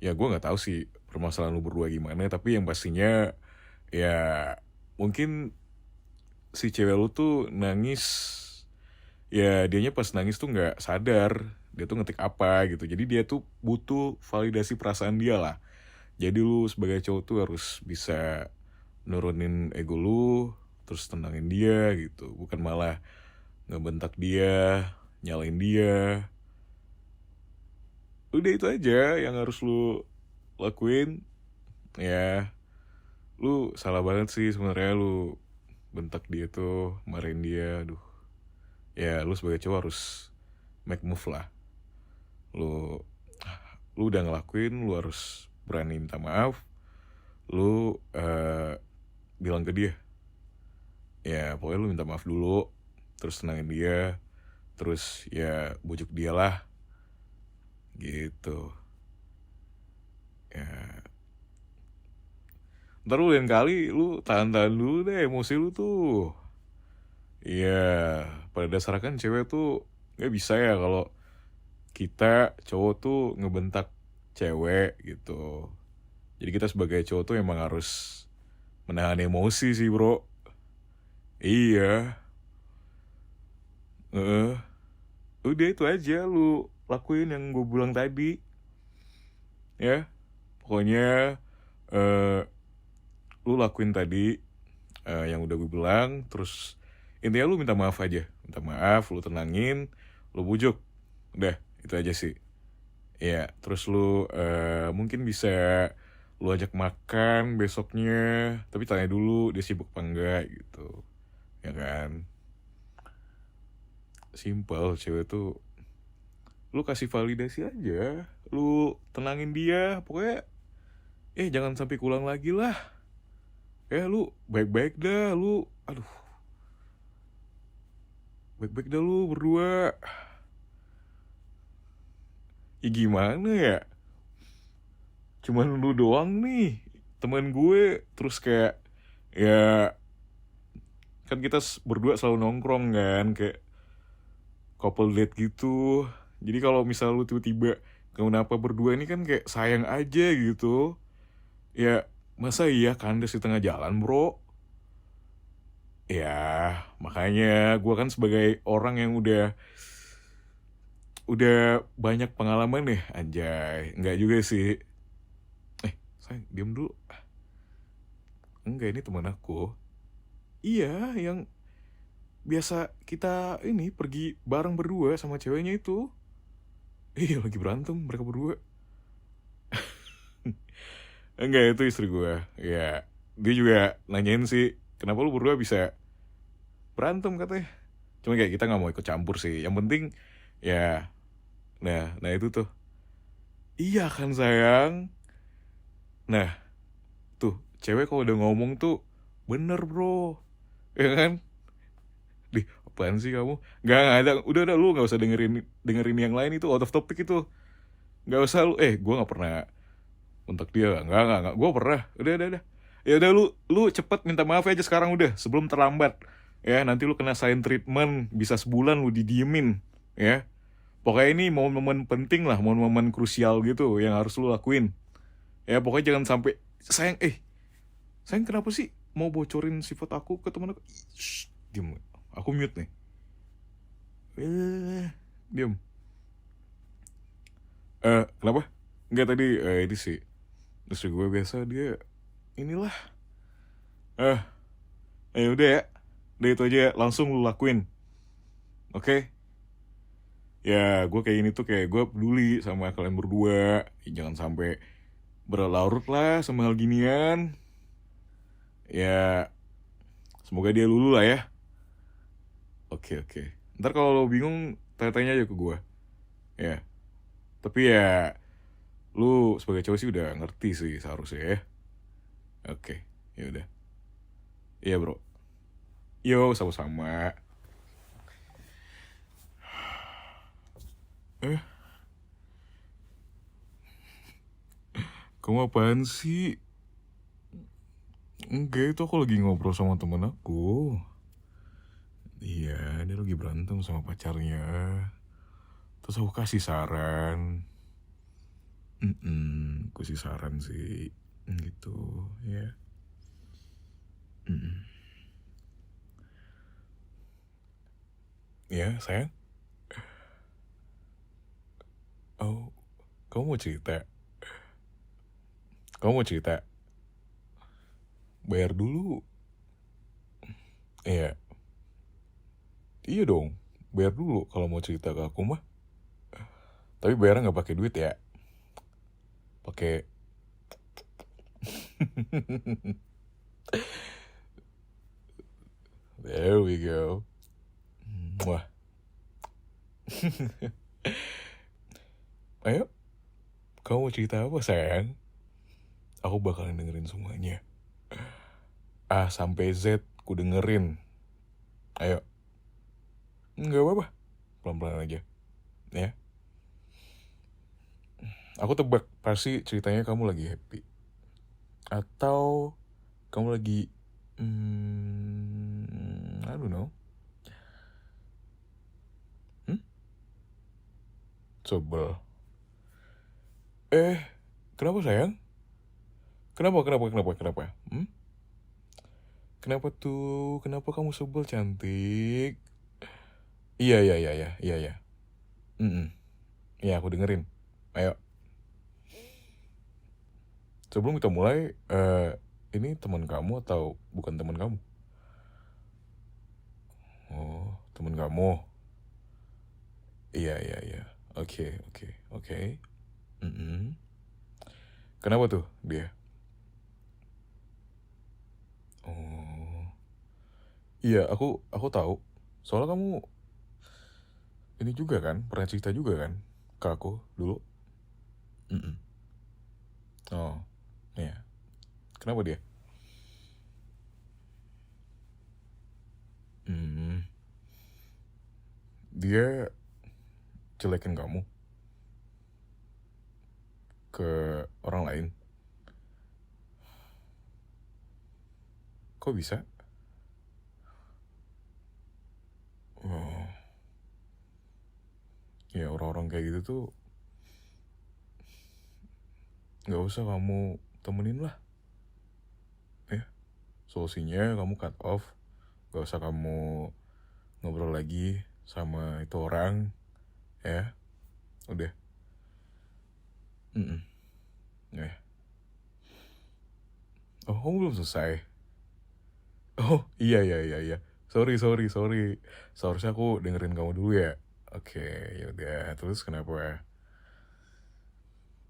Ya gue nggak tahu sih permasalahan lu berdua gimana, tapi yang pastinya ya mungkin si cewek lu tuh nangis, ya dianya pas nangis tuh nggak sadar dia tuh ngetik apa gitu. Jadi dia tuh butuh validasi perasaan dia lah. Jadi lu sebagai cowok tuh harus bisa nurunin ego lu, terus tenangin dia gitu, bukan malah ngebentak dia, nyalain dia. Udah itu aja yang harus lu lakuin. Ya lu salah banget sih sebenarnya, lu bentak dia tuh, marahin dia. Aduh, ya lu sebagai cowok harus make move lah. Lu lu udah ngelakuin, lu harus berani minta maaf. Lu bilang ke dia, ya pokoknya lu minta maaf dulu, terus tenangin dia, terus ya bujuk dia lah gitu. Ya ntar lu lain kali lu tahan-tahan dulu deh emosi lu tuh. Iya, pada dasarnya kan cewek tuh nggak bisa ya kalau kita cowok tuh ngebentak cewek gitu. Jadi kita sebagai cowok tuh emang harus menahan emosi sih bro. Iya, udah itu aja lu lakuin yang gue bilang tadi ya. Pokoknya eh lu lakuin tadi yang udah gue bilang. Terus intinya lu minta maaf aja, minta maaf, lu tenangin, lu bujuk. Udah itu aja sih. Ya, terus lu mungkin bisa lu ajak makan besoknya, tapi tanya dulu dia sibuk apa enggak gitu. Ya kan? Simpel cewek tuh. Lu kasih validasi aja. Lu tenangin dia. Pokoknya jangan sampai kulang lagi lah. Lu baik-baik dah lu. Aduh, baik-baik dah lu berdua. Ya gimana ya? Cuman lu doang nih teman gue. Terus kayak ya kan kita berdua selalu nongkrong kan, kayak couple date gitu. Jadi kalau misal lu tiba-tiba kenapa berdua ini kan kayak sayang aja gitu. Ya masa iya kandas di tengah jalan bro. Ya makanya gue kan sebagai orang yang udah banyak pengalaman nih anjay. Enggak juga sih. Sayang diam dulu. Enggak, ini teman aku. Iya, yang biasa kita ini pergi bareng berdua sama ceweknya itu. Iya, lagi berantem mereka berdua. Enggak, itu istri gue. Ya, dia juga nanyain sih, kenapa lu berdua bisa berantem katanya. Cuma kayak kita nggak mau ikut campur sih. Yang penting ya, nah itu tuh. Iya kan sayang. Nah, tuh cewek kalau udah ngomong tuh bener bro, ya kan? Dih, apaan sih kamu? Nggak ada. Udah lu nggak usah dengerin dengerin yang lain, itu out of topic itu. Nggak usah lu. Gue nggak pernah untuk dia. Nggak. Gue pernah. Udah. Ya udah lu cepet minta maaf aja sekarang udah sebelum terlambat. Ya nanti lu kena silent treatment bisa sebulan lu didiemin. Ya pokoknya ini momen-momen penting lah, momen-momen krusial gitu yang harus lu lakuin. Ya pokoknya jangan sampai sayang. Sayang kenapa sih mau bocorin sifat aku ke teman aku? Shh, diem. Aku mute nih. Diam. Kenapa? Enggak tadi ini sih. Istri gue biasa dia inilah. Eh, udah ya. Udah itu aja ya. Langsung lu lakuin. Oke? Okay? Ya, gue kayak gini tuh kayak gue peduli sama kalian berdua. Jangan sampai berlarut lah sama hal ginian. Ya, semoga dia lulu lah ya. Oke. Ntar kalau lo bingung, tanya-tanya aja ke gue. Ya. Tapi ya lu sebagai cowok sih udah ngerti sih seharusnya ya. Oke, ya udah. Iya bro. Yo, sama-sama. Eh, kamu apaan sih? Enggak, itu aku lagi ngobrol sama temen aku. Iya, dia lagi berantem sama pacarnya. Terus aku kasih saran. Gue sih saran sih gitu ya. Mm-mm. Ya sayang. Oh, kamu mau cerita? Kamu mau cerita? Bayar dulu. Iya, iya dong. Bayar dulu kalau mau cerita ke aku mah. Tapi bayarnya nggak pakai duit ya. Pakai. There we go. Wah, ayo. Kamu mau cerita apa sayang? Aku bakalan dengerin semuanya. A sampai Z ku dengerin. Ayo. Nggak apa-apa. Pelan-pelan aja. Ya. Aku tebak pasti ceritanya kamu lagi happy. Atau kamu lagi I don't know. Sebel. Kenapa sayang? Kenapa? Kenapa tuh? Kenapa kamu sebel cantik? Iya. Mm-mm. Iya, aku dengerin. Ayo. Sebelum kita mulai, ini teman kamu atau bukan teman kamu? Oh, teman kamu. Iya. Oke. Mm-mm. Kenapa tuh dia? Oh, iya, aku tahu. Soalnya kamu ini juga kan, pernah cerita juga kan ke aku dulu. Mm-mm. Oh, iya. Kenapa dia? Hmm, dia jelekin kamu ke orang lain. Kok bisa? Oh, ya orang-orang kayak gitu tuh nggak usah kamu temenin lah. Ya, solusinya kamu cut off. Gak usah kamu ngobrol lagi sama itu orang. Ya, udah. Mm-mm. Ya. Oh, kamu belum selesai. Oh, iya. Sorry. Seharusnya aku dengerin kamu dulu ya. Oke, yaudah. Terus kenapa?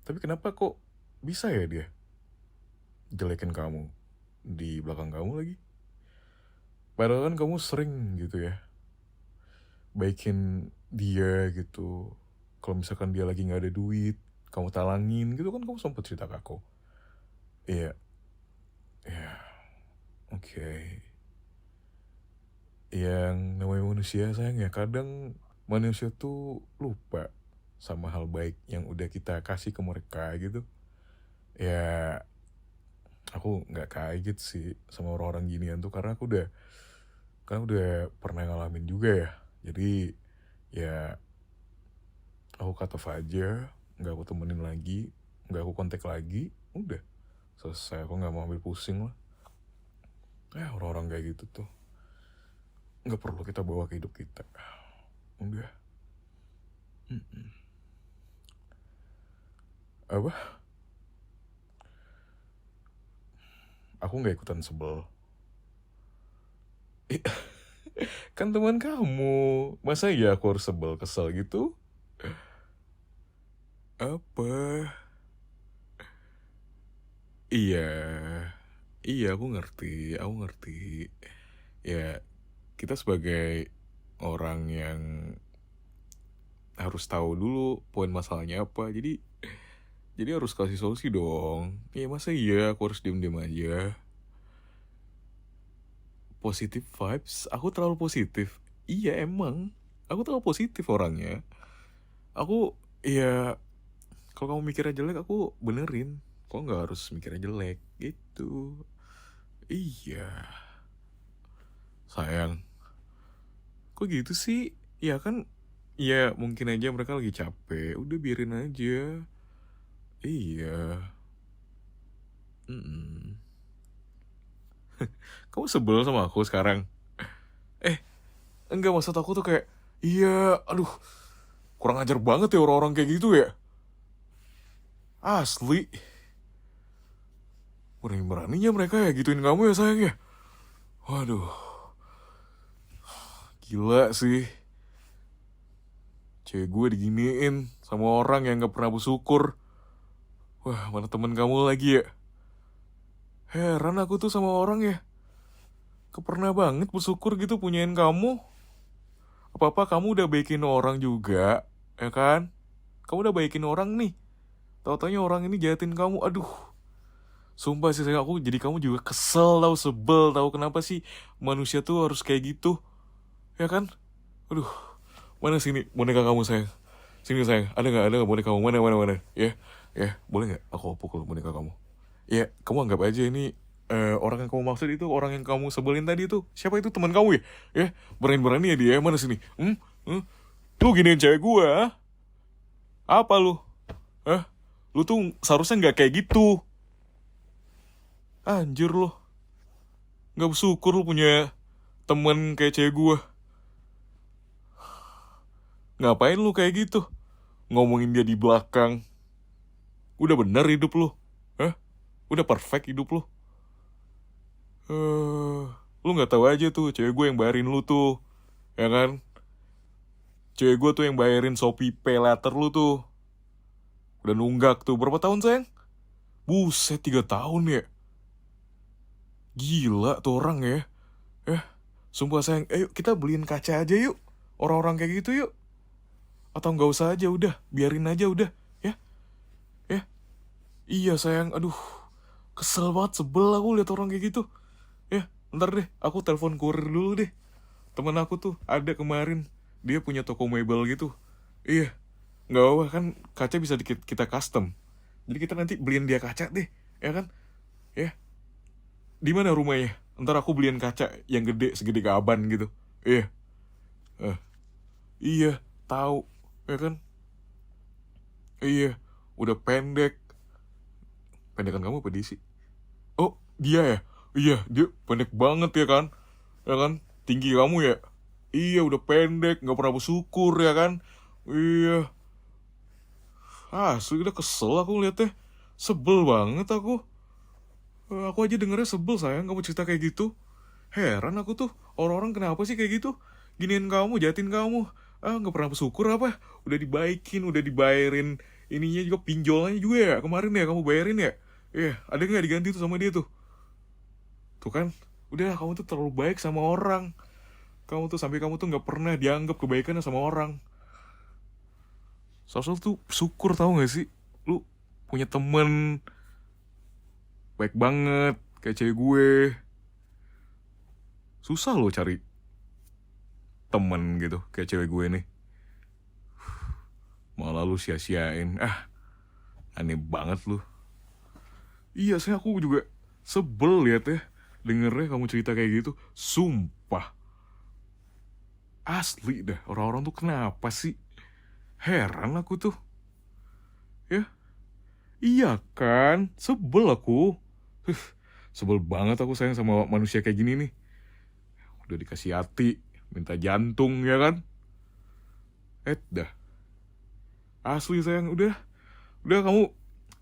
Tapi kenapa kok bisa ya dia jelekin kamu di belakang kamu lagi? Padahal kan kamu sering gitu ya, baikin dia gitu. Kalau misalkan dia lagi nggak ada duit, kamu talangin gitu kan, kamu sempat cerita ke aku. Iya, iya, oke. Yang namanya manusia sayang ya, kadang manusia tuh lupa sama hal baik yang udah kita kasih ke mereka gitu. Ya, aku nggak kaget sih sama orang-orang ginian tuh, karena udah pernah ngalamin juga ya. Jadi ya aku cut off aja, nggak aku temenin lagi, nggak aku kontak lagi, udah selesai. Aku nggak mau ambil pusing lah. Orang-orang kayak gitu tuh nggak perlu kita bawa ke hidup kita. Udah. Apa? Aku nggak ikutan sebel. Kan teman kamu, masa ya aku harus sebel kesel gitu? Apa? Iya, iya, aku ngerti. Ya, kita sebagai orang yang harus tahu dulu poin masalahnya apa. Jadi harus kasih solusi dong. Ya masa iya aku harus diem-diem aja. Positive vibes, aku terlalu positif. Iya emang, aku terlalu positif orangnya. Aku, ya kalau kamu mikirnya jelek aku benerin. Kok nggak harus mikirnya jelek gitu. Iya, sayang. Kok gitu sih? Ya kan, ya mungkin aja mereka lagi capek. Udah biarin aja. Iya. Mm-mm. Kamu sebel sama aku sekarang? Eh, enggak, maksud aku tuh kayak, iya, aduh, kurang ajar banget ya orang-orang kayak gitu ya. Asli, berani-beraninya mereka ya gituin kamu ya sayang ya. Waduh, gila sih. Cewek gue diginiin sama orang yang gak pernah bersyukur. Wah, mana temen kamu lagi ya? Heran aku tuh sama orang ya. Kepernah banget bersyukur gitu punyain kamu. Apa-apa kamu udah baikin orang juga, ya kan? Kamu udah baikin orang nih. Tahu-taunya orang ini jahatin kamu. Aduh, sumpah sih sayang, aku jadi kamu juga kesel tau, sebel tau, kenapa sih manusia tuh harus kayak gitu, ya kan? Aduh, mana sini boneka kamu sayang? Sini sayang, ada nggak boneka kamu? Mana? Ya, ya, boleh nggak aku pukul boneka kamu? Ya, kamu anggap aja ini orang yang kamu maksud itu, orang yang kamu sebelin tadi itu. Siapa itu, teman kamu ya? Ya, berani-berani ya dia. Mana sini? Lu giniin cewek gua? Apa lu? Hah? Lu tuh seharusnya nggak kayak gitu. Anjir lu. Nggak bersyukur lu punya temen kayak cewek gua. Ngapain lu kayak gitu? Ngomongin dia di belakang. Udah bener hidup lu? Hah? Udah perfect hidup lu? Lu nggak tahu aja tuh cewek gue yang bayarin lu tuh, ya kan? Cewek gue tuh yang bayarin Shopee Pay Later lu tuh. Udah nunggak tuh berapa tahun sayang? Buset, 3 tahun ya. Gila tuh orang ya. Sumpah sayang, ayo kita beliin kaca aja yuk. Orang-orang kayak gitu yuk. Atau nggak usah aja udah, biarin aja udah, ya, ya. Iya sayang, aduh, kesel banget, sebel aku lihat orang kayak gitu. Ya, ntar deh, aku telepon kurir dulu deh. Temen aku tuh ada kemarin, dia punya toko mebel gitu. Iya, nggak apa kan, kaca bisa kita custom. Jadi kita nanti beliin dia kaca deh, ya kan? Ya, di mana rumahnya? Ntar aku beliin kaca yang gede segede gaban gitu. Iya, eh, iya, tahu, ya kan? Iya, udah pendek. Pendekan kamu apa dia sih? Oh, dia ya? Iya, dia pendek banget ya kan? Ya kan? Tinggi kamu ya? Iya, udah pendek, nggak pernah bersyukur ya kan? Iya, asli udah kesel aku liatnya. Sebel banget aku. Aku aja dengernya sebel sayang kamu cerita kayak gitu. Heran aku tuh, orang-orang kenapa sih kayak gitu? Giniin kamu, jahatin kamu. Ah, nggak pernah bersyukur apa? Udah dibaikin, udah dibayarin ininya juga, pinjolnya juga ya. Kemarin ya kamu bayarin ya? Iya, ada nggak diganti tuh sama dia tuh? Tuh kan, udah kamu tuh terlalu baik sama orang. Kamu tuh sampai kamu tuh nggak pernah dianggap kebaikannya sama orang. Seharusnya tuh syukur, tahu nggak sih? Lu punya temen baik banget kayak cewek gue. Susah loh cari temen gitu kayak cewek gue nih. Malah lu sia-siain. Ah, aneh banget lu. Iya, saya aku juga sebel liat ya dengernya kamu cerita kayak gitu. Sumpah, asli dah, orang-orang tuh kenapa sih? Heran aku tuh. Ya, iya kan, sebel aku. Huh, sebel banget aku sayang sama manusia kayak gini nih. Udah dikasih hati, minta jantung ya kan? Dah, asli sayang, udah kamu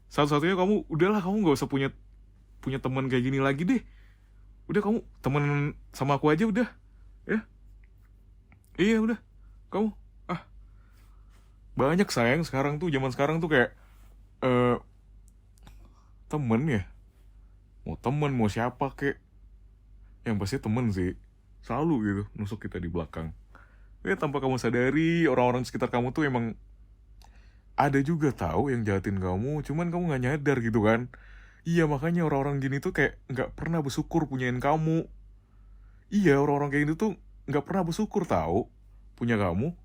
satu-satunya, kamu udahlah, kamu nggak usah punya punya teman kayak gini lagi deh. Udah kamu temen sama aku aja udah, ya. Iya udah, kamu ah banyak sayang sekarang tuh, zaman sekarang tuh kayak eh temen ya, mau temen mau siapa kek, yang pasti temen sih, selalu gitu nusuk kita di belakang. Ya tanpa kamu sadari, orang-orang sekitar kamu tuh emang ada juga tahu yang jahatin kamu, cuman kamu nggak nyadar gitu kan. Iya, makanya orang-orang gini tuh kayak nggak pernah bersyukur punyain kamu. Iya, orang-orang kayak gini tuh nggak pernah bersyukur tahu punya kamu.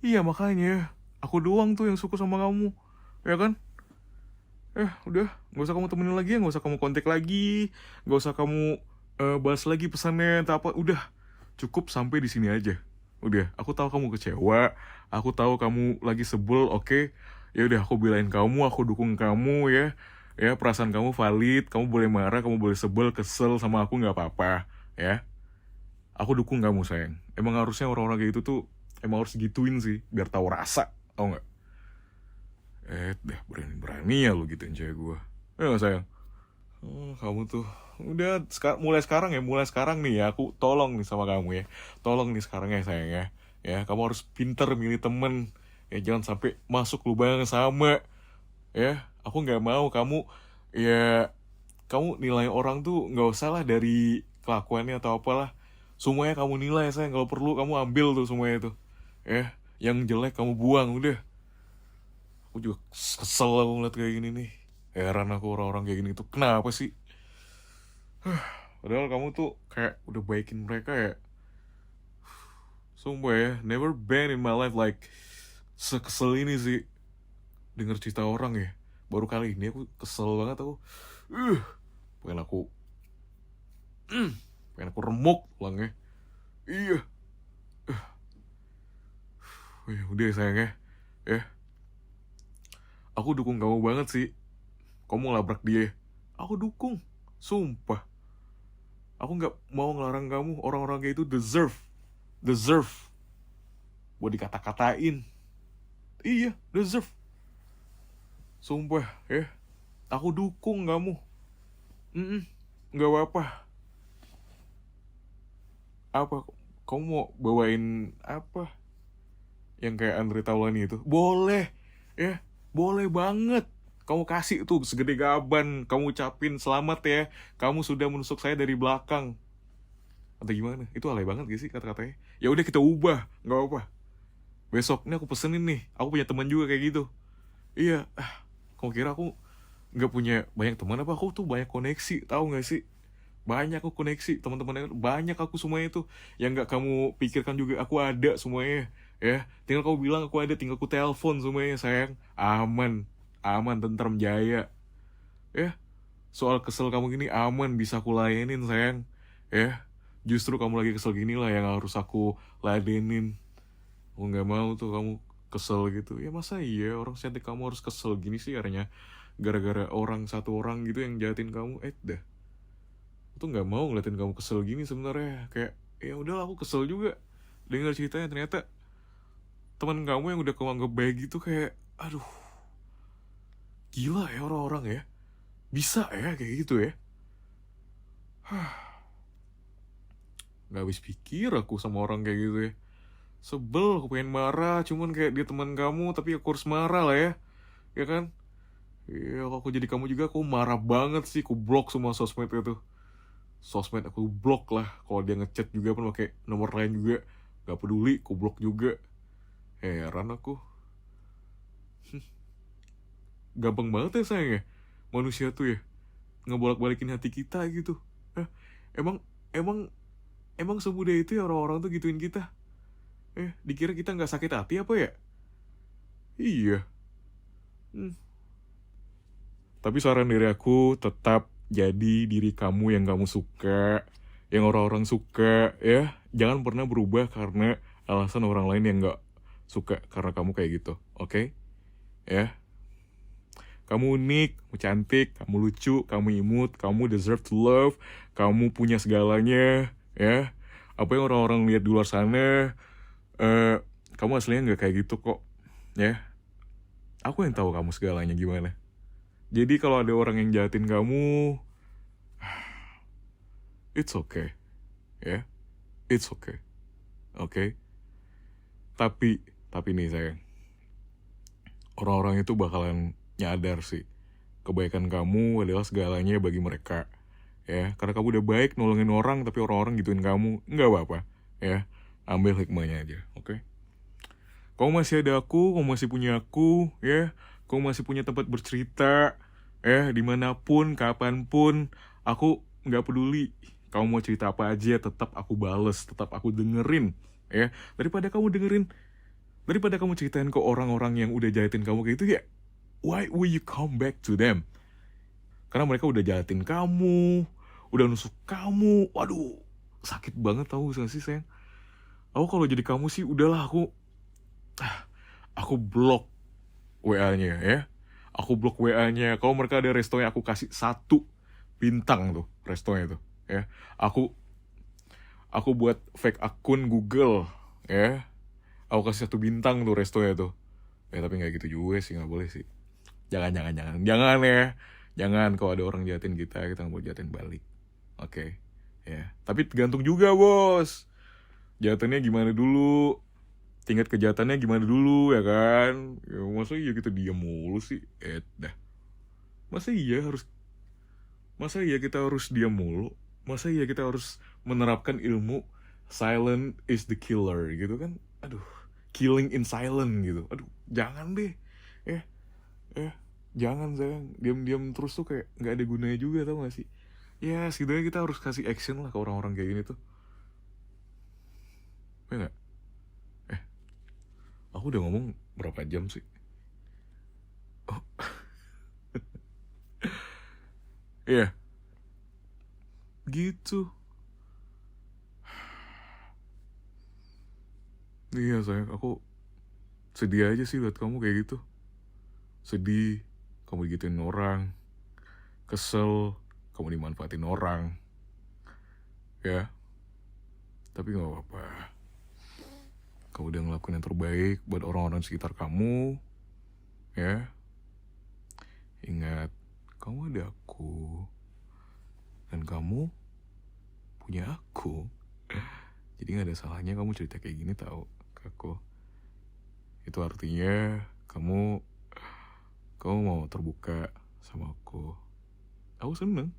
Iya, makanya aku doang tuh yang suka sama kamu, ya kan? Udah, nggak usah kamu temenin lagi ya, nggak usah kamu kontak lagi, nggak usah kamu balas lagi pesannya, tak apa. Udah, cukup sampai di sini aja. Udah, aku tahu kamu kecewa, aku tahu kamu lagi sebel, oke. Ya udah, aku belain kamu, aku dukung kamu ya. Ya, perasaan kamu valid, kamu boleh marah, kamu boleh sebel, kesel sama aku nggak apa-apa, ya. Aku dukung kamu sayang. Emang harusnya orang-orang kayak gitu tuh emang harus gituin sih, biar tahu rasa, tau nggak? Dah berani-berani ya lu gituin cewek gue. Ya nggak, sayang. Kamu tuh udah mulai sekarang nih ya, aku tolong nih sama kamu ya, tolong nih sekarang ya sayang ya. Ya, kamu harus pinter milih temen. Ya jangan sampai masuk lubang yang sama. Ya, aku nggak mau kamu, ya kamu nilai orang tuh nggak usah lah dari kelakuannya atau apalah. Semuanya kamu nilai sayang, kalau perlu kamu ambil tuh semuanya tuh. Ya, yang jelek kamu buang udah. Aku juga kesel aku ngeliat kayak gini nih. Heran aku orang-orang kayak gini tuh kenapa sih? Padahal kamu tuh kayak udah baikin mereka ya. Sumpah ya, never been in my life like sekesel ini sih denger cerita orang ya. Baru kali ini aku kesel banget aku. Uh, pengen aku pengen aku remuk tulangnya. Iya. Udah sayang ya. Ya, aku dukung kamu banget sih. Kamu labrak dia, aku dukung. Sumpah. Aku nggak mau ngelarang kamu. Orang-orang kayak itu deserve buat dikata-katain. Iya, deserve. Sumpah ya. Aku dukung kamu. Nggak apa-apa. Apa? Kamu mau bawain apa? Yang kayak Andre Taulani itu? Boleh. Ya, boleh banget. Kamu kasih tuh segede gaban. Kamu ucapin selamat ya. Kamu sudah menusuk saya dari belakang. Atau gimana? Itu alay banget gak sih kata-katanya? Ya udah kita ubah. Nggak apa-apa. Besok ini aku pesenin nih. Aku punya teman juga kayak gitu. Iya. Kamu kira aku nggak punya banyak teman apa? Aku tuh banyak koneksi, tahu nggak sih? Banyak aku koneksi, teman-teman banyak aku semuanya itu. Yang nggak kamu pikirkan juga aku ada semuanya. Ya, tinggal kamu bilang aku ada, tinggal aku telepon semuanya sayang. Aman, aman, tentram jaya. Ya, soal kesel kamu gini aman, bisa aku layanin sayang. Ya, justru kamu lagi kesel gini lah yang harus aku ladenin. Aku nggak mau tuh kamu kesel gitu. Ya masa iya orang cantik kamu harus kesel gini sih artinya gara-gara satu orang gitu yang jahatin kamu. Dah, aku tuh nggak mau ngeliatin kamu kesel gini sebenarnya. Kayak ya udahlah, aku kesel juga dengar ceritanya. Ternyata teman kamu yang udah kamu anggap baik gitu kayak aduh, gila ya orang-orang ya, bisa ya kayak gitu ya. Nggak habis pikir aku sama orang kayak gitu ya. Sebel, aku pengen marah, cuman kayak dia teman kamu, tapi aku harus marah lah ya. Ya kan? Iya, kalau aku jadi kamu juga, aku marah banget sih. Aku blok semua sosmed itu. Sosmed aku blok lah. Kalau dia ngechat juga pun pakai nomor lain juga, gak peduli, aku blok juga. Heran aku. Gampang banget ya sayang ya. Manusia tuh ya, ngebolak-balikin hati kita gitu. Emang, emang, emang semudah itu ya orang-orang tuh gituin kita. Dikira kita nggak sakit hati apa ya? Iya. Tapi saran dari aku tetap jadi diri kamu yang kamu suka, yang orang-orang suka ya. Jangan pernah berubah karena alasan orang lain yang nggak suka karena kamu kayak gitu, oke? Ya. Kamu unik, kamu cantik, kamu lucu, kamu imut, kamu deserve to love, kamu punya segalanya, ya. Apa yang orang-orang lihat di luar sana, kamu aslinya nggak kayak gitu kok, ya. Aku yang tahu kamu segalanya gimana. Jadi kalau ada orang yang jahatin kamu, it's okay, ya, it's okay, oke. Tapi nih sayang, orang-orang itu bakalan nyadar sih, kebaikan kamu adalah segalanya bagi mereka, ya. Karena kamu udah baik nolongin orang, tapi orang-orang gituin kamu, nggak apa-apa, ya. Ambil hikmahnya aja, oke. Kamu masih ada aku, kamu masih punya aku, ya. Kamu masih punya tempat bercerita, dimanapun, kapanpun, aku nggak peduli. Kamu mau cerita apa aja, tetap aku bales, tetap aku dengerin, ya. Daripada kamu ceritain ke orang-orang yang udah jahatin kamu kayak gitu ya, why will you come back to them? Karena mereka udah jahatin kamu, udah nusuk kamu, waduh, sakit banget tahu gak sih sayang? Aku kalau jadi kamu sih udahlah, aku blok, WA-nya ya. Aku blok WA-nya. Kalau mereka ada restonya, aku kasih 1 bintang tuh restonya tuh ya. Aku buat fake akun Google ya. Aku kasih 1 bintang tuh restonya tuh. Ya tapi nggak gitu juga sih, nggak boleh sih. Jangan ya. Jangan, kalau ada orang jahatin kita nggak boleh jahatin balik. Oke. Ya. Tapi tergantung juga bos. Jahatannya gimana dulu? Tingkat kejahatannya gimana dulu ya kan? Ya, masa iya kita diam mulu sih? Dah. Masa iya harus Masa iya kita harus diam mulu? Masa iya kita harus menerapkan ilmu silent is the killer gitu kan? Aduh, killing in silent gitu. Aduh, jangan deh. Eh, eh, jangan sayang. Diam-diam terus tuh kayak nggak ada gunanya juga, tau gak sih? Ya, setidaknya kita harus kasih action lah ke orang-orang kayak gini tuh. Ya nggak? Eh, aku udah ngomong berapa jam sih? Oh, iya, gitu. Iya sayang, aku sedih aja sih liat kamu kayak gitu. Sedih, kamu digituin orang. Kesel, kamu dimanfaatin orang. Ya, tapi gak apa-apa. Kamu udah ngelakuin yang terbaik buat orang-orang sekitar kamu. Ya, ingat, kamu ada aku. Dan kamu punya aku. Jadi gak ada salahnya kamu cerita kayak gini tau ke aku. Itu artinya kamu mau terbuka sama aku. Aku seneng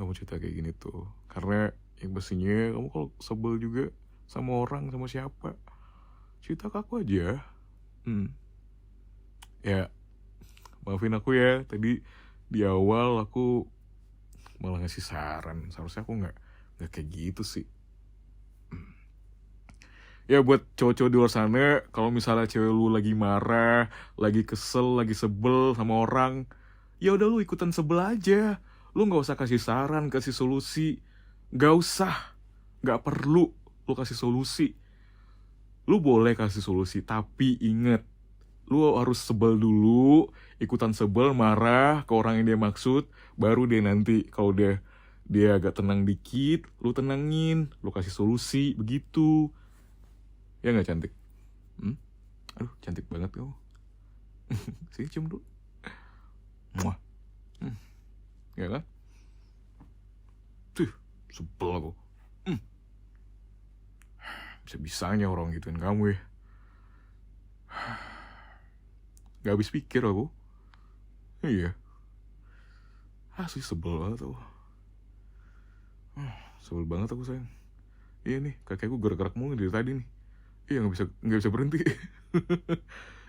kamu cerita kayak gini tuh. Karena yang pastinya kamu kalau sebel juga sama orang, sama siapa, cerita ke aku aja. Ya, maafin aku ya, tadi di awal aku malah ngasih saran. Seharusnya aku nggak kayak gitu sih. Ya buat cowok-cowok di luar sana, kalau misalnya cewek lu lagi marah, lagi kesel, lagi sebel sama orang, ya udah lu ikutan sebel aja. Lu nggak usah kasih saran, kasih solusi. Nggak usah, nggak perlu lu kasih solusi. Lu boleh kasih solusi, tapi inget, lu harus sebel dulu, ikutan sebel, marah ke orang yang dia maksud, baru dia nanti kalau dia agak tenang dikit, lu tenangin, lu kasih solusi, begitu. Ya nggak cantik? Aduh, cantik banget kamu. Sini cium dulu. Muah. Ya kan? Tuh, sebel aku. Bisa-bisanya orang gituin kamu ya. Gak habis pikir aku. Iya. Asli sebel banget aku. Sebel banget aku sayang. Iya nih, kakekku gerak-gerak mulu dari tadi nih. Iya, nggak bisa berhenti.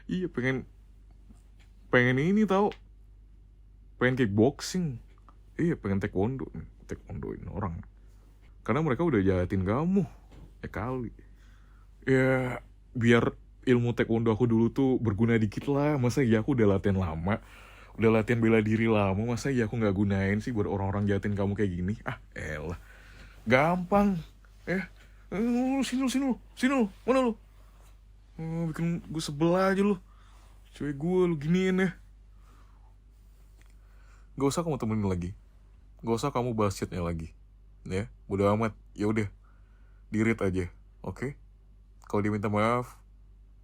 Iya, pengen ini tau, pengen kickboxing. Iya, pengen taekwondoin orang. Karena mereka udah jahatin kamu. Ya kali. Ya, biar ilmu taekwondo aku dulu tuh berguna dikit lah. Masa iya aku udah latihan lama, udah latihan bela diri lama, masa iya aku nggak gunain sih buat orang-orang jahatin kamu kayak gini? Ah, elah. Gampang. Sini lu, mana lu? Bikin gue sebel aja lu. Cewek gue lu giniin ya. Gak usah kamu temenin lagi. Gak usah kamu bahas chatnya lagi. Ya, bodo amat. Ya udah, di-read aja. Oke? Kalau dia minta maaf,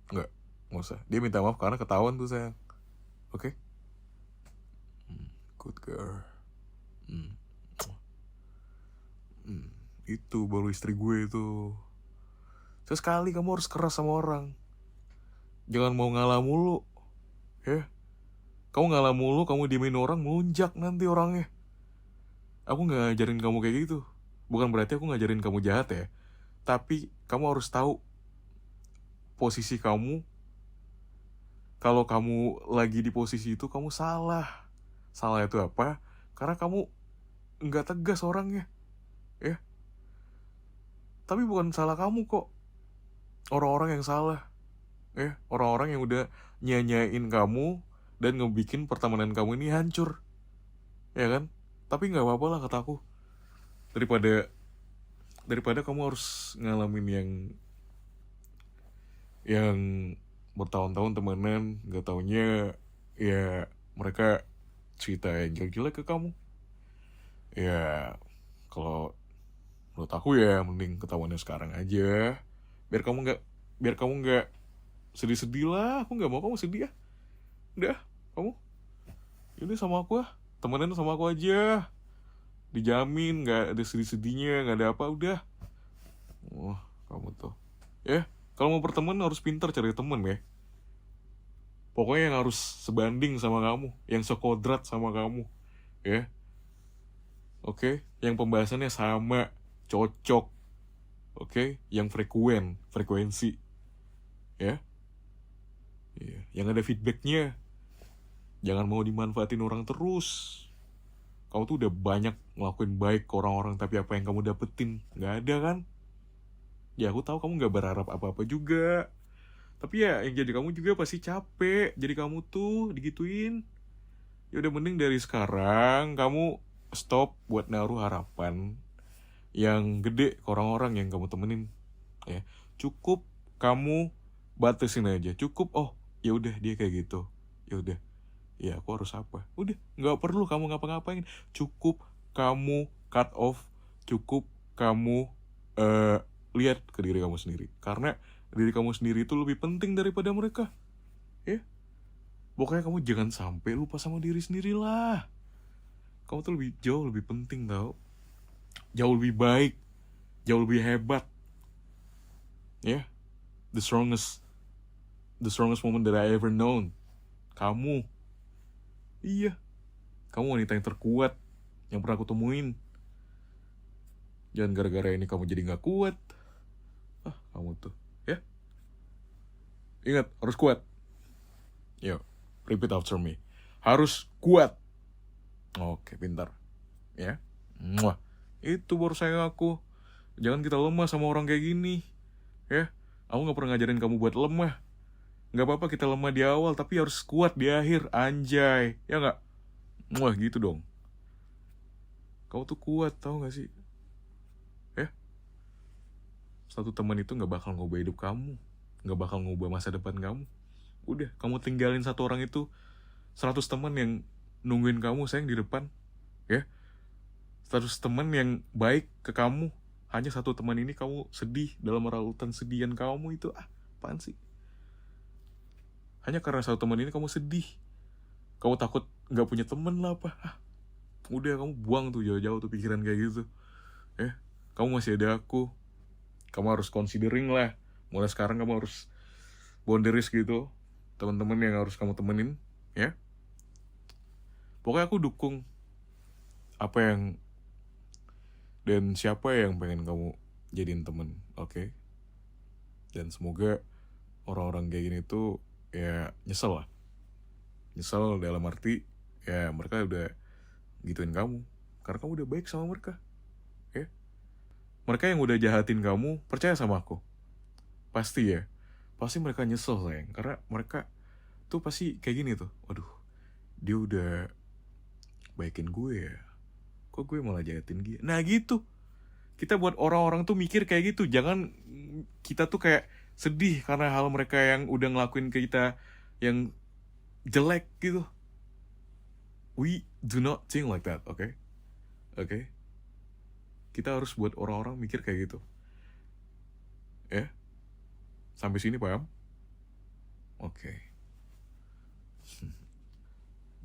nggak usah. Dia minta maaf karena ketahuan tuh sayang. Oke? Good girl. Itu baru istri gue itu. Sesekali kamu harus keras sama orang. Jangan mau ngalah mulu. Ya. Kamu ngalah mulu, kamu diemin orang, melunjak nanti orangnya. Aku gak ngajarin kamu kayak gitu. Bukan berarti aku ngajarin kamu jahat ya. Tapi kamu harus tahu posisi kamu. Kalau kamu lagi di posisi itu, kamu salah. Salah itu apa? Karena kamu gak tegas orangnya. Ya. Tapi bukan salah kamu kok. Orang-orang yang salah. Ya, orang-orang yang udah nyanyain kamu dan ngebikin pertemanan kamu ini hancur. Ya kan? Tapi gak apa-apa lah kata aku. Daripada kamu harus ngalamin yang bertahun-tahun temenan, gak taunya ya mereka cerita yang jelek-jelek ke kamu. Ya kalau menurut aku ya mending ketahuannya sekarang aja, biar kamu nggak sedih-sedih lah. Aku nggak mau kamu sedih ya. Udah, kamu ini sama aku ah, temenan sama aku aja, dijamin nggak ada sedih-sedihnya, nggak ada apa. Udah. Wah, kamu tuh ya, kalau mau berteman harus pintar cari temen ya. Pokoknya yang harus sebanding sama kamu, yang sekodrat sama kamu ya. Oke, yang pembahasannya sama, cocok. Oke, yang frekuensi ya. Iya, yang ada feedbacknya. Jangan mau dimanfaatin orang terus. Kamu tuh udah banyak ngelakuin baik ke orang-orang, tapi apa yang kamu dapetin? Nggak ada kan? Ya aku tahu kamu nggak berharap apa-apa juga. Tapi ya yang jadi kamu juga pasti capek. Jadi kamu tuh digituin. Ya udah mending dari sekarang kamu stop buat naruh harapan yang gede ke orang-orang yang kamu temenin. Ya, cukup kamu batasin aja. Cukup, oh ya udah dia kayak gitu. Ya udah. Ya aku harus apa? Udah, nggak perlu kamu ngapa-ngapain. Cukup kamu cut off. Cukup kamu lihat ke diri kamu sendiri. Karena diri kamu sendiri itu lebih penting daripada mereka. Ya, pokoknya kamu jangan sampai lupa sama diri sendiri lah. Kamu tuh jauh lebih penting tau. Jauh lebih baik. Jauh lebih hebat. Ya, the strongest woman that I ever known. Kamu. Iya, kamu wanita yang terkuat yang pernah aku temuin. Jangan gara-gara ini kamu jadi gak kuat. Kamu tuh, ya. Ingat, harus kuat. Yo, repeat after me. Harus kuat. Oke, pintar. Ya. Muah. Itu baru sayang aku. Jangan kita lemah sama orang kayak gini. Ya, aku gak pernah ngajarin kamu buat lemah. Gak apa-apa kita lemah di awal, tapi harus kuat di akhir. Anjay, ya gak? Wah gitu dong. Kamu tuh kuat, tau gak sih? Ya, satu teman itu gak bakal ngubah hidup kamu. Gak bakal ngubah masa depan kamu. Udah, kamu tinggalin satu orang itu, 100 teman yang nungguin kamu sayang di depan. Ya, 100 teman yang baik ke kamu. Hanya satu teman ini kamu sedih dalam rautan sedihan kamu itu. Apaan sih? Hanya karena satu teman ini kamu sedih. Kamu takut gak punya temen lah apa. Udah kamu buang tuh jauh-jauh tuh pikiran kayak gitu. Kamu masih ada aku. Kamu harus considering lah. Mulai sekarang kamu harus boundaries gitu. Teman-teman yang harus kamu temenin. Ya. Pokoknya aku dukung apa yang dan siapa yang pengen kamu jadiin temen. Oke. Dan semoga orang-orang kayak gini tuh ya nyesel lah. Nyesel dalam arti ya mereka udah gituin kamu karena kamu udah baik sama mereka. Ya, mereka yang udah jahatin kamu percaya sama aku, pasti mereka nyesel sayang, karena mereka tuh pasti kayak gini tuh. Waduh, dia udah baikin gue ya, kok gue malah jahatin dia. Nah gitu, kita buat orang-orang tuh mikir kayak gitu. Jangan kita tuh kayak sedih karena hal mereka yang udah ngelakuin ke kita yang jelek gitu. We do not think like that, okay? Okay? Kita harus buat orang-orang mikir kayak gitu. Ya? Sampai sini paham? Oke.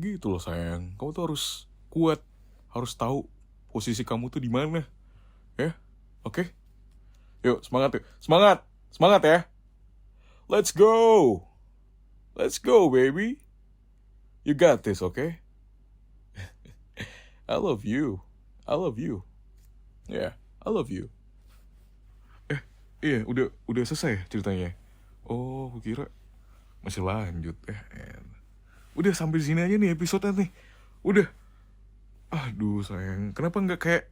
Gitu loh sayang. Kamu tuh harus kuat, harus tahu posisi kamu tuh di mana. Ya? Oke? Yuk, semangat yuk. Semangat. Semangat ya. Let's go. Let's go, baby. You got this, okay? I love you. I love you. Yeah, I love you. Iya, udah selesai ceritanya. Oh, aku kira masih lanjut. Udah sampai di sini aja nih episode nih. Udah. Aduh sayang, kenapa nggak kayak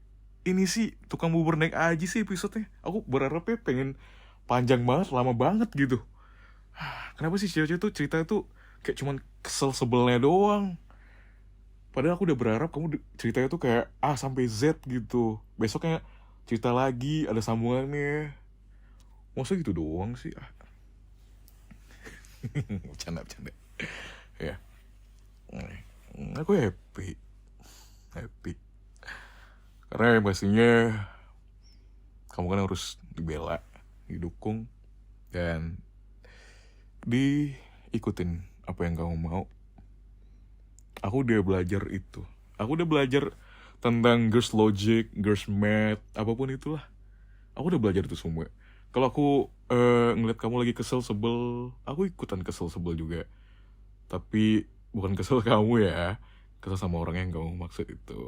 ini sih, tukang bubur naik aja sih episodenya. Aku berharapnya pengen panjang banget, lama banget gitu. Kenapa sih cewek-cewek tuh cerita tuh kayak cuman kesel sebelnya doang. Padahal aku udah berharap kamu ceritanya tuh kayak A sampai Z gitu. Besoknya cerita lagi, ada sambungannya. Masa gitu doang sih? Bercanda. Ya, aku happy. Karena pastinya kamu kan harus dibela, didukung, dan diikutin apa yang kamu mau. Aku udah belajar itu. Aku udah belajar tentang girls logic, girls math, apapun itulah. Aku udah belajar itu semua. Kalau aku ngeliat kamu lagi kesel sebel, aku ikutan kesel sebel juga. Tapi bukan kesel kamu ya, kesel sama orang yang kamu maksud itu.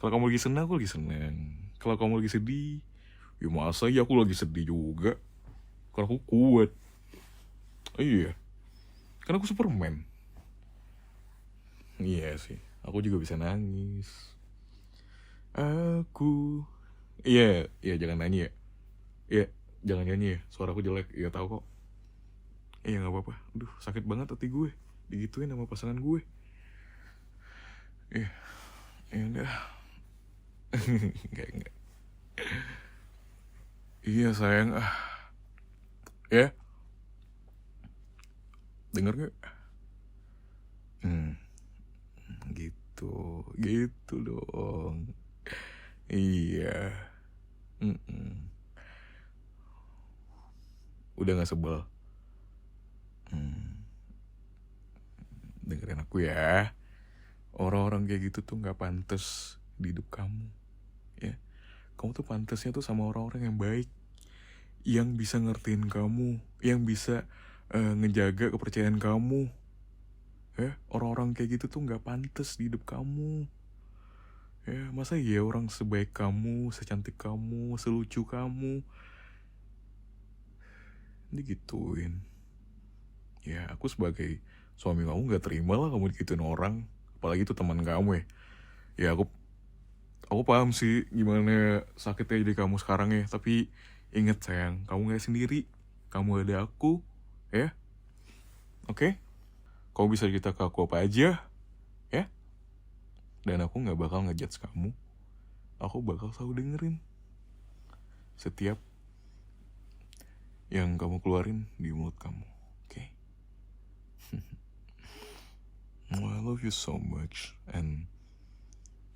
Kalau kamu lagi senang, aku lagi senang. Kalau kamu lagi sedih, ya masa ya aku lagi sedih juga. Karena aku kuat. Iya, karena aku Superman. Iya sih, aku juga bisa nangis. Aku, iya jangan nyanyi ya. Iya, jangan nyanyi ya. Suaraku jelek, iya tahu kok. Iya nggak apa-apa. Aduh, sakit banget hati gue. Digituin sama pasangan gue. Iya, ya udah. Enggak. Iya sayang. Ya, denger gak? Gitu dong. Iya. Mm-mm. Udah gak sebel. Dengerin aku ya. Orang-orang kayak gitu tuh gak pantas di hidup kamu. Ya, kamu tuh pantasnya tuh sama orang-orang yang baik, yang bisa ngertiin kamu, yang bisa ngejaga kepercayaan kamu. Ya, orang-orang kayak gitu tuh gak pantas di hidup kamu. Ya, masa ya orang sebaik kamu, secantik kamu, selucu kamu digituin. Ya, aku sebagai suami kamu gak terima lah kamu digituin orang. Apalagi itu teman kamu ya. Ya, aku paham sih gimana sakitnya jadi kamu sekarang ya. Tapi ingat sayang, kamu gak sendiri. Kamu ada aku, ya. Oke? Kamu bisa cerita ke aku apa aja, ya. Dan aku gak bakal ngejudge kamu. Aku bakal selalu dengerin setiap yang kamu keluarin di mulut kamu. Oke? I love you so much, and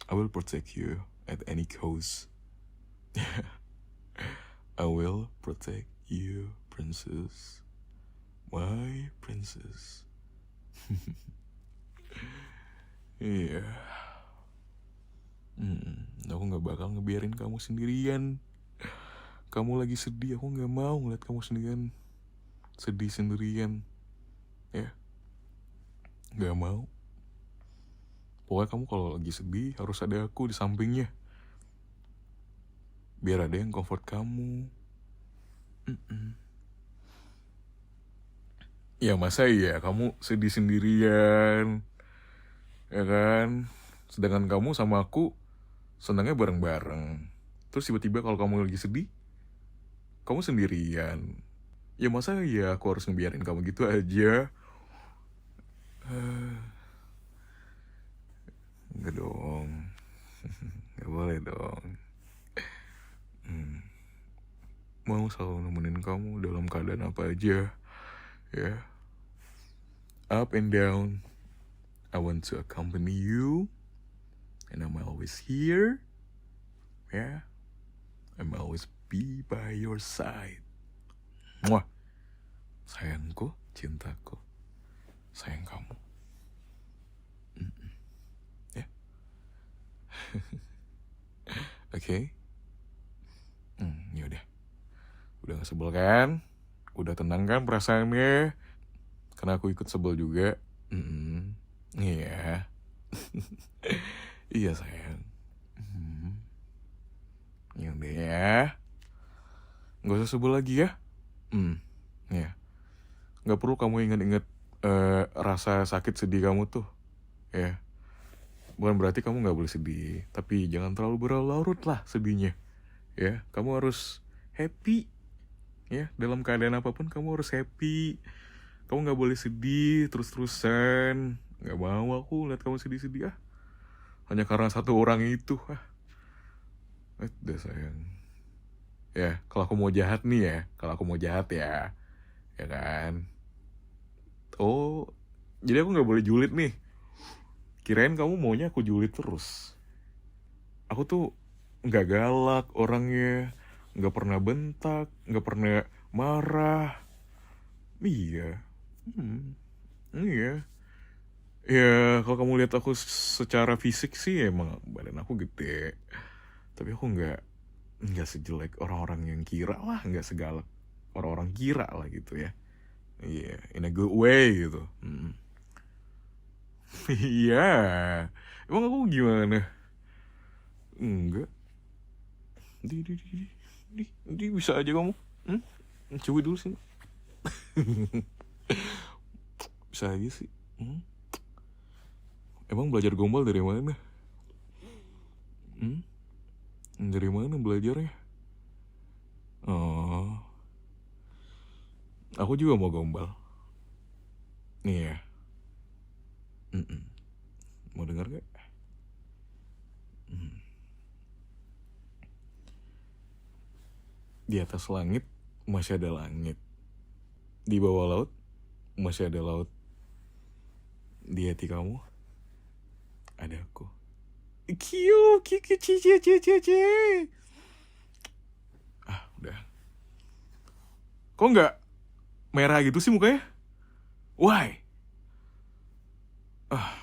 I will protect you at any cost. I will protect you, princess. My princess. Iya. Aku gak bakal ngebiarin kamu sendirian. Kamu lagi sedih, aku gak mau ngeliat kamu sendirian. Sedih sendirian. Ya, gak mau. Pokoknya kamu kalau lagi sedih harus ada aku di sampingnya. Biar ada yang comfort kamu. Ya masa iya kamu sedih sendirian, ya kan? Sedangkan kamu sama aku senangnya bareng-bareng. Terus tiba-tiba kalau kamu lagi sedih, kamu sendirian. Ya masa ya aku harus ngebiarin kamu gitu aja? Enggak dong. Gak boleh dong. Mau selalu nemenin kamu dalam keadaan apa aja, ya. Up and down, I want to accompany you, and I'm always here, ya. I'm always be by your side. Muah. Sayangku, cintaku, sayang kamu. Ya. Oke. Yaudah. Udah gak sebel kan? Udah tenang kan perasaannya? Karena aku ikut sebel juga. Iya. Iya sayang. Yaudah ya. Gak usah sebel lagi ya. Ya. Gak perlu kamu ingat-ingat rasa sakit sedih kamu tuh. Ya. Bukan berarti kamu gak boleh sedih. Tapi jangan terlalu berlarut lah sedihnya. Ya. Kamu harus happy. Ya, dalam keadaan apapun kamu harus happy. Kamu gak boleh sedih terus-terusan. Gak mau aku lihat kamu sedih-sedih hanya karena satu orang itu. Udah sayang. Ya, kalau aku mau jahat nih ya. Kalau aku mau jahat ya. Ya kan. Oh, jadi aku nggak boleh julid nih. Kirain kamu maunya aku julid terus. Aku tuh nggak galak orangnya, nggak pernah bentak, nggak pernah marah. Iya, hmm, iya. Ya kalau kamu lihat aku secara fisik sih emang badan aku gede, tapi aku nggak sejelek orang-orang yang kira lah, nggak segalak orang-orang kira lah gitu ya. Iya, in a good way gitu. Iya, emang aku gimana? Enggak, di bisa aja kamu. Hmm? Coba dulu sih, bisa aja sih. Hmm? Emang belajar gombal dari mana? Hmm? Dari mana belajarnya? Oh, aku juga mau gombal. Nih ya, mm-mm. Mau dengar gak? Hmm. Di atas langit masih ada langit. Di bawah laut masih ada laut. Di hati kamu ada aku. Kiu, kiu, kiu, cie, cie, cie, cie. Ah, udah. Kok nggak merah gitu sih mukanya? Why? Ah,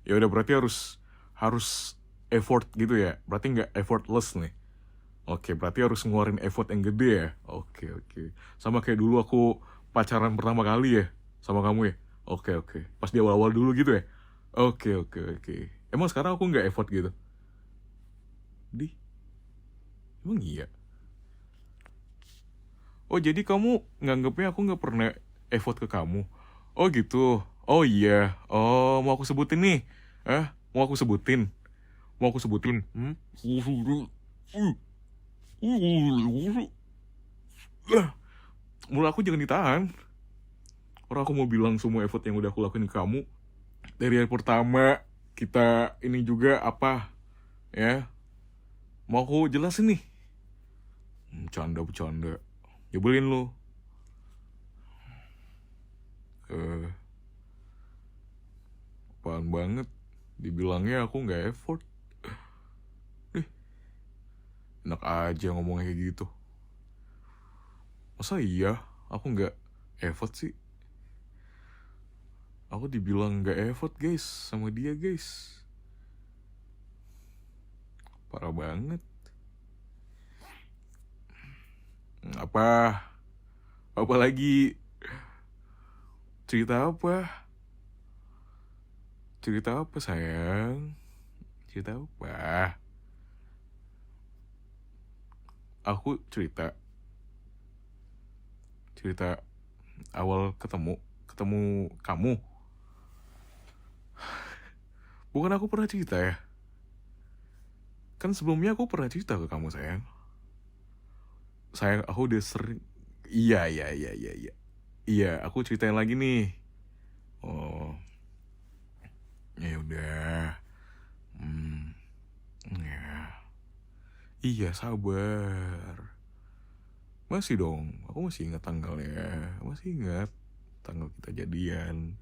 ya udah berarti harus harus effort gitu ya. Berarti nggak effortless nih. Oke, berarti harus ngeluarin effort yang gede ya. Oke, oke. Sama kayak dulu aku pacaran pertama kali ya sama kamu ya. Oke, oke. Pas di awal-awal dulu gitu ya. Oke, oke, oke. Emang sekarang aku nggak effort gitu? Di, emang iya. Oh, jadi kamu nganggepnya aku nggak pernah effort ke kamu? Oh gitu. Oh iya. Oh, mau aku sebutin nih? Mau aku sebutin? Mau aku sebutin? Mulut aku jangan ditahan. Orang aku mau bilang semua effort yang udah aku lakuin ke kamu. Dari hari pertama kita ini juga apa ya? Mau aku jelasin nih? Bercanda. Nyebelin lu. Eh, apaan banget. Dibilangnya aku nggak effort. Ih, enak aja ngomongnya kayak gitu. Masa iya aku nggak effort sih? Aku dibilang nggak effort guys sama dia guys. Parah banget. Apa? Apa lagi? Cerita apa? Cerita apa sayang? Cerita apa? Aku cerita. Cerita awal ketemu kamu. Bukan aku pernah cerita ya? Kan sebelumnya aku pernah cerita ke kamu sayang. Sayang, aku udah sering. Iya, iya, iya, iya, iya. Iya, aku ceritain lagi nih. Oh, ya udah. Hmm, ya. Iya, sabar. Masih dong, aku masih ingat tanggalnya. Masih ingat tanggal kita jadian,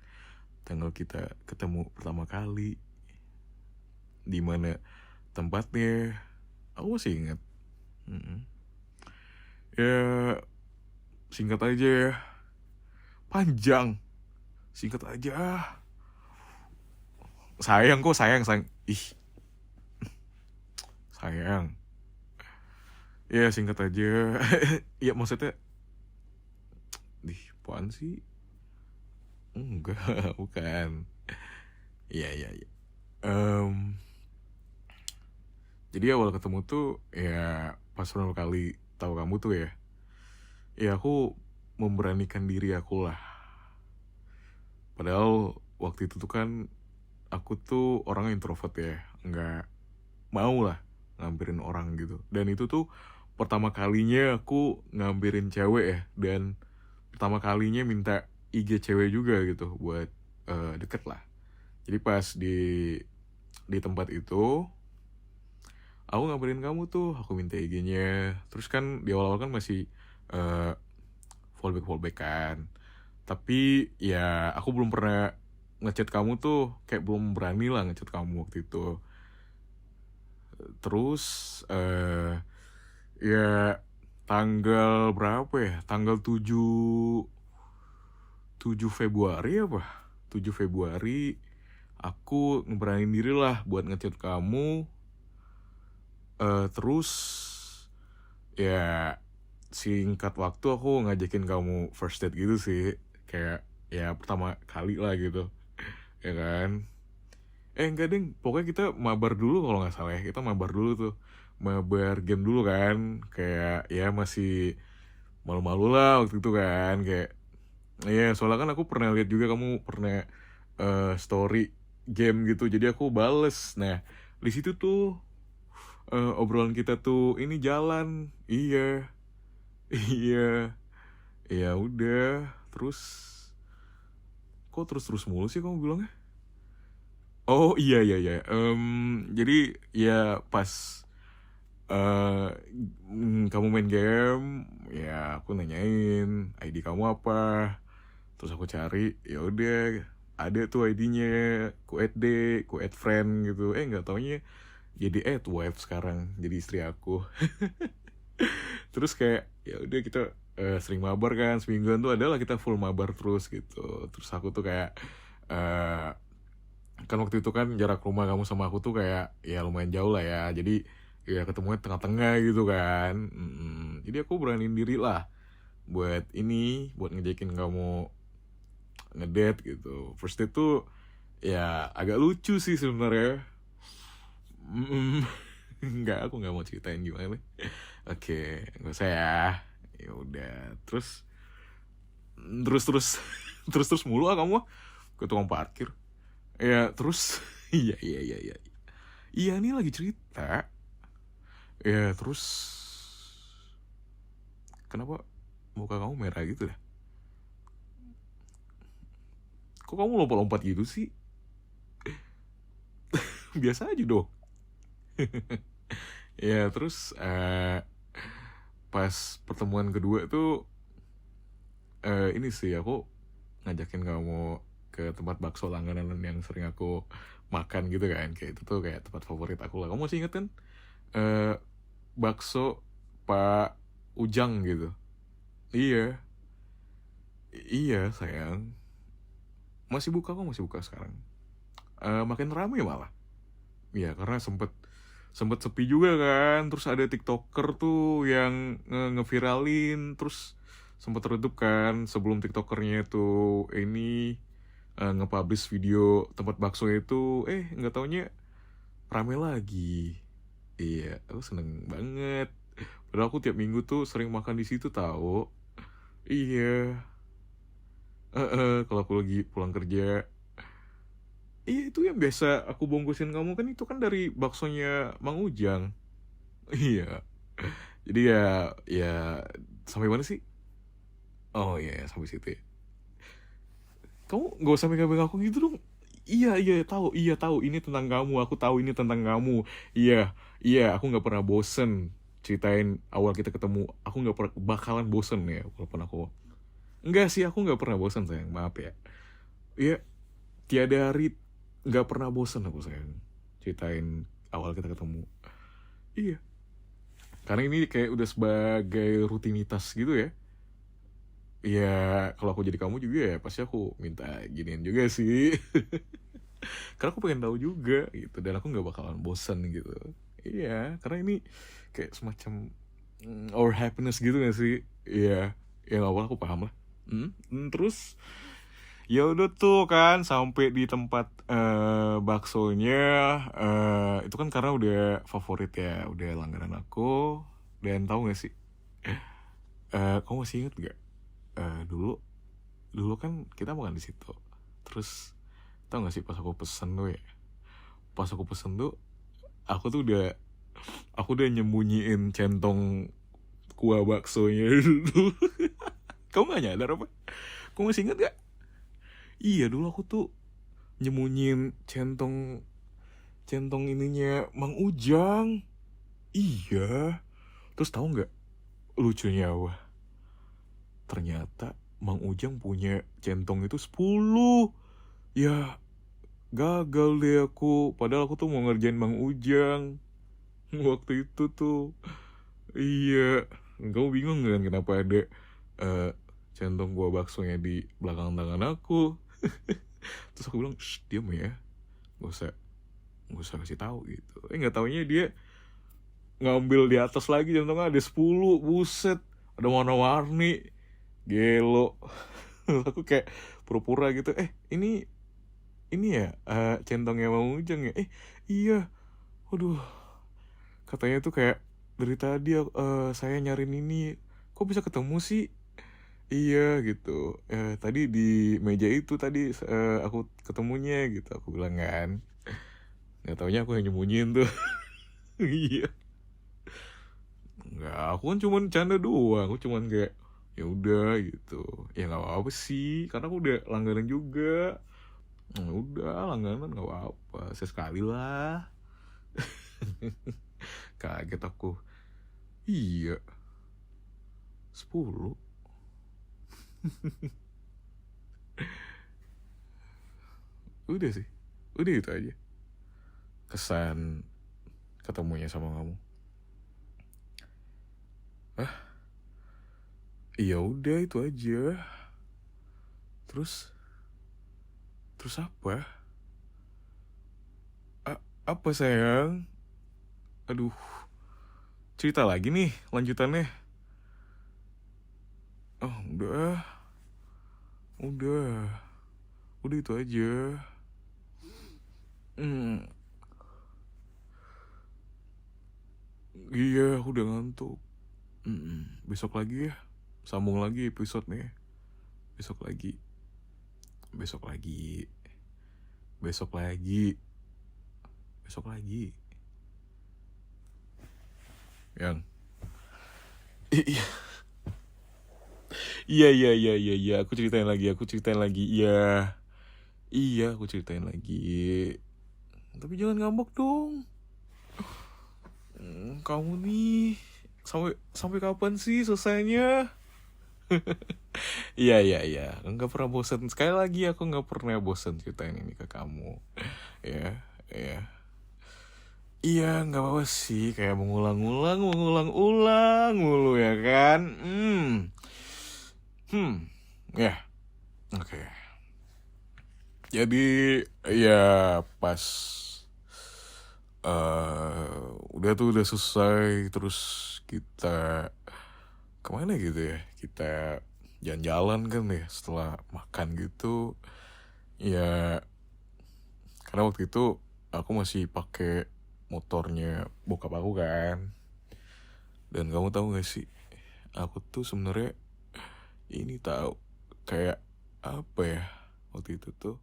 tanggal kita ketemu pertama kali, di mana tempatnya. Aku masih ingat. Mm-mm. Ya, singkat aja ya. Panjang. Singkat aja. Sayang kok, sayang. Ih, sayang. Ya, singkat aja. Ya, maksudnya, apaan sih? Enggak, bukan. Iya, iya, iya. Em, jadi awal ketemu tuh, ya pas pertama kali tahu kamu tuh ya. Ya aku memberanikan diri aku lah. Padahal waktu itu tuh kan aku tuh orangnya introvert ya. Nggak mau lah ngampirin orang gitu. Dan itu tuh pertama kalinya aku ngampirin cewek ya. Dan pertama kalinya minta IG cewek juga gitu buat deket lah. Jadi pas di tempat itu aku ngamperin kamu tuh, aku minta IG-nya. Terus kan di awal-awal kan masih uh, fallback kan. Tapi ya aku belum pernah ngechat kamu tuh, kayak belum berani lah ngechat kamu waktu itu. Terus ya tanggal berapa ya? Tanggal 7 Februari apa? 7 Februari aku ngeberanin diri lah buat ngechat kamu. Terus ya singkat waktu aku ngajakin kamu first date gitu sih. Kayak ya pertama kali lah gitu. Ya kan? Enggak ding, pokoknya kita mabar dulu kalau nggak salah ya. Kita mabar dulu tuh. Mabar game dulu kan. Kayak ya masih malu-malu lah waktu itu kan. Kayak iya, soalnya kan aku pernah lihat juga kamu pernah story game gitu. Jadi aku bales. Nah, di situ tuh obrolan kita tuh ini jalan. Iya. Iya. Ya udah. Terus kok terus-terus mulu sih kamu bilangnya? Oh iya iya iya. Jadi ya pas eh kamu main game, ya aku nanyain ID kamu apa. Terus aku cari, ya udah ada tuh ID-nya, ku add deh, ku add friend gitu. Nggak taunya jadi add wife sekarang, jadi istri aku. Terus kayak ya udah kita sering mabar kan, semingguan tuh adalah kita full mabar terus gitu. Terus aku tuh kayak eh kan waktu itu kan jarak rumah kamu sama aku tuh kayak ya lumayan jauh lah ya, jadi ya ketemunya tengah-tengah gitu kan. Jadi aku beraniin diri lah buat ini, buat ngejakin kamu ngedate gitu. First date tuh ya agak lucu sih sebenarnya. Mm, Nggak, aku nggak mau ceritain gimana. Oke, nggak usah ya. Ya udah, terus terus terus mulu ah kamu ke tukang parkir. Ya terus iya iya iya iya. Iya, ini lagi cerita. Ya terus kenapa muka kamu merah gitu dah? Kok kamu lompat-lompat gitu sih? Biasa aja dong. Ya terus pas pertemuan kedua tuh ini sih aku ngajakin kamu ke tempat bakso langganan yang sering aku makan gitu kan. Kayak itu tuh kayak tempat favorit aku lah. Kamu masih inget kan? eh Bakso Pak Ujang gitu. Iya, iya sayang. Masih buka kok, masih buka sekarang. Makin ramai malah. Iya, karena sempet sempet sepi juga kan. Terus ada TikToker tuh yang ngeviralin, terus sempet redup kan sebelum TikTokernya itu ini nge-publish video tempat bakso itu, nggak taunya rame lagi. Iya, aku seneng banget. Padahal aku tiap minggu tuh sering makan di situ tahu. Iya, kalau aku lagi pulang kerja. Iya, itu yang biasa aku bungkusin kamu kan, itu kan dari baksonya Mang Ujang. Iya. Jadi ya sampai mana sih? Oh iya, sampai situ ya. Kamu gak usah megang-megang aku gitu dong. Iya iya tahu ini tentang kamu, aku tahu ini tentang kamu. Iya iya, aku nggak pernah bosen ceritain awal kita ketemu. Aku nggak pernah bakalan bosen ya walaupun aku. Enggak sih, aku nggak pernah bosen sayang, maaf ya. Iya, tiada hari nggak pernah bosen aku sayang ceritain awal kita ketemu. Iya, karena ini kayak udah sebagai rutinitas gitu ya. Iya, kalau aku jadi kamu juga ya pasti aku minta giniin juga sih. Karena aku pengen tahu juga gitu, dan aku nggak bakalan bosen gitu. Iya, karena ini kayak semacam our happiness gitu gak sih? Iya, yang awal aku paham lah. Terus ya udah tuh kan sampai di tempat baksonya. Itu kan karena udah favorit ya, udah langganan aku. Dan tahu gak sih, kamu masih inget gak dulu dulu kan kita makan di situ. Terus tahu gak sih pas aku pesen tuh ya, pas aku pesen tuh aku udah nyembunyiin centong kuah baksonya dulu. Kamu gak nyadar apa? Kamu masih inget gak? Iya, dulu aku tuh nyembunyiin centong centong ininya Mang Ujang. Iya. Terus tahu nggak lucunya apa? Ternyata Mang Ujang punya centong itu 10. Ya gagal deh aku, padahal aku tuh mau ngerjain Mang Ujang waktu itu tuh. Iya, kamu bingung kan kenapa ada eh, centong buah baksonya di belakang tangan aku. Terus aku bilang, shh, diam ya, gak usah kasih tahu gitu. Nggak taunya dia ngambil di atas lagi centongnya ada 10, buset, ada warna-warni, gelo. Terus aku kayak pura-pura gitu, ini ya centongnya Mang Ujang ya, iya, waduh, katanya tuh kayak dari tadi saya nyariin ini, kok bisa ketemu sih? Iya gitu. Tadi di meja itu tadi aku ketemunya gitu. Aku bilang kan. Nggak taunya aku yang nyembunyiin tuh. Iya. Nggak, aku kan cuman canda doang. Aku cuman kayak ya udah gitu. Ya nggak apa-apa sih, karena aku udah langganan juga. Udah langganan nggak apa-apa. Sesekali lah. Kaget aku. Iya. 10. Udah sih. Udah itu aja. Kesan ketemunya sama kamu. Iya udah itu aja. Terus terus apa? Apa sayang? Aduh, cerita lagi nih lanjutannya. Oh, udah, udah itu aja. Hmm, iya, aku udah ngantuk. Besok lagi ya, sambung lagi episode nih. Besok lagi, besok lagi, besok lagi, besok lagi. Yang, iya, iya, iya, iya, iya, iya. Aku ceritain lagi. Iya, iya, aku ceritain lagi. Tapi jangan ngambek dong. Kamu nih sampai sampai kapan sih selesainya? Iya, iya, iya, nggak pernah bosan. Sekali lagi aku nggak pernah bosan ceritain ini ke kamu. Ya, ya, iya, nggak apa-apa sih, kayak mengulang-ulang mulu ya kan. Ya, oke. Jadi ya pas udah tuh udah selesai, terus kita kemana gitu ya, kita jalan-jalan kan ya setelah makan gitu ya, karena waktu itu aku masih pakai motornya bokap aku kan. Dan kamu tahu gak sih, aku tuh sebenarnya ini tahu kayak apa ya, waktu itu tuh